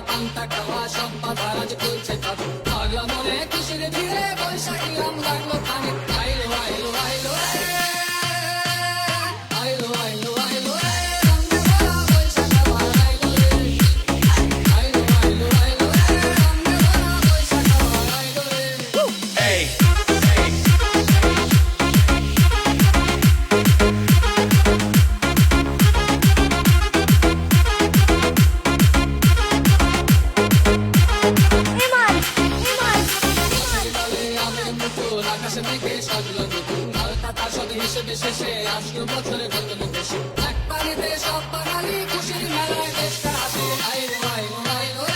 পান্তা খাওয়া সব বাধা আজ খুলছে কাজু পাগলা মনে খুশির ভিড়ে বৈশাখী রং লাগলো কানে আইলো আইলো আইলো আইলো আইলো আইলো রঙে ভরা বৈশাখ আবার আইলো রে আইলো আইলো আইলো রঙে ভরা বৈশাখ আবার আইলো রে এই আকাশে মেঘে সাজলো নতুন হালকা সাথে হিসেবে শেষে আসলো বছরে নতুন দেশে এক পানিতে সব বাঙালি খুশির মেলায় দেশটা আসে আইলো আইলো আইলো